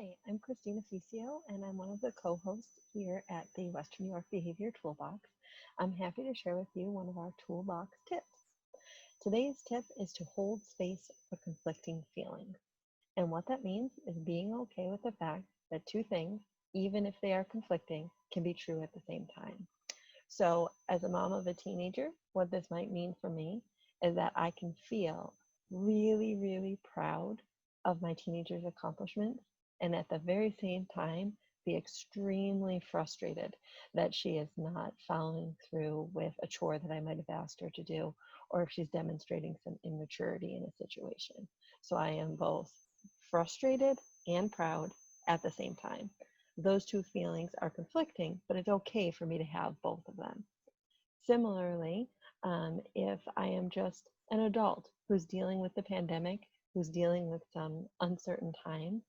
Hi, I'm Christina Ficio, and I'm one of the co-hosts here at the WNY Behavior Toolbox. I'm happy to share with you one of our Toolbox tips. Today's tip is to hold space for conflicting feelings. And what that means is being okay with the fact that two things, even if they are conflicting, can be true at the same time. So, as a mom of a teenager, what this might mean for me is that I can feel really, really proud of my teenager's accomplishments, and at the very same time, be extremely frustrated that she is not following through with a chore that I might have asked her to do, or if she's demonstrating some immaturity in a situation. So, I am both frustrated and proud at the same time. Those two feelings are conflicting, but it's okay for me to have both of them. Similarly, if I am just an adult who's dealing with the pandemic, who's dealing with some uncertain times,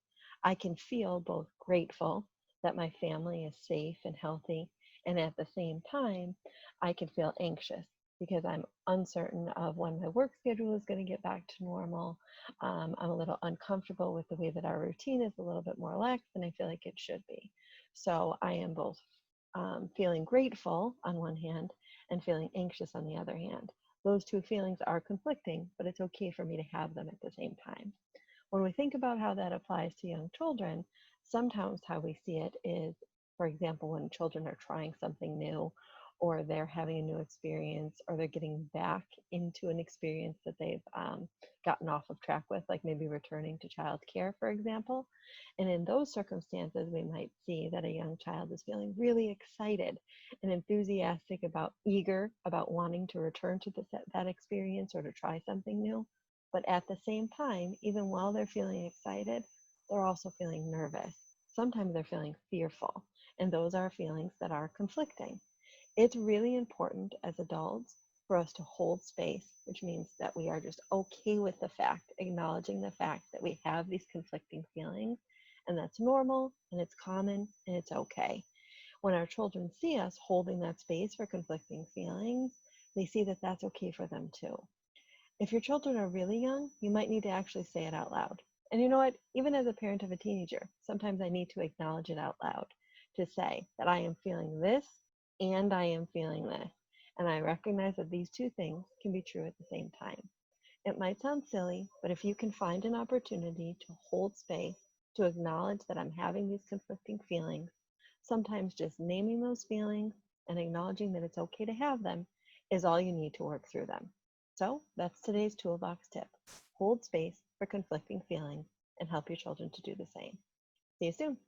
I can feel both grateful that my family is safe and healthy, and at the same time, I can feel anxious because I'm uncertain of when my work schedule is going to get back to normal. I'm a little uncomfortable with the way that our routine is a little bit more lax than I feel like it should be. So I am both feeling grateful on one hand and feeling anxious on the other hand. Those two feelings are conflicting, but it's okay for me to have them at the same time. When we think about how that applies to young children, sometimes how we see it is, for example, when children are trying something new, or they're having a new experience, or they're getting back into an experience that they've gotten off of track with, like maybe returning to childcare, for example. And in those circumstances, we might see that a young child is feeling really excited and enthusiastic about, eager about wanting to return to that experience or to try something new. But at the same time, even while they're feeling excited, they're also feeling nervous. Sometimes they're feeling fearful, and those are feelings that are conflicting. It's really important as adults for us to hold space, which means that we are just okay with the fact, acknowledging the fact that we have these conflicting feelings, and that's normal, and it's common, and it's okay. When our children see us holding that space for conflicting feelings, they see that that's okay for them too. If your children are really young, you might need to actually say it out loud. And you know what? Even as a parent of a teenager, sometimes I need to acknowledge it out loud to say that I am feeling this and I am feeling this. And I recognize that these two things can be true at the same time. It might sound silly, but if you can find an opportunity to hold space, to acknowledge that I'm having these conflicting feelings, sometimes just naming those feelings and acknowledging that it's okay to have them is all you need to work through them. So that's today's toolbox tip. Hold space for conflicting feelings and help your children to do the same. See you soon.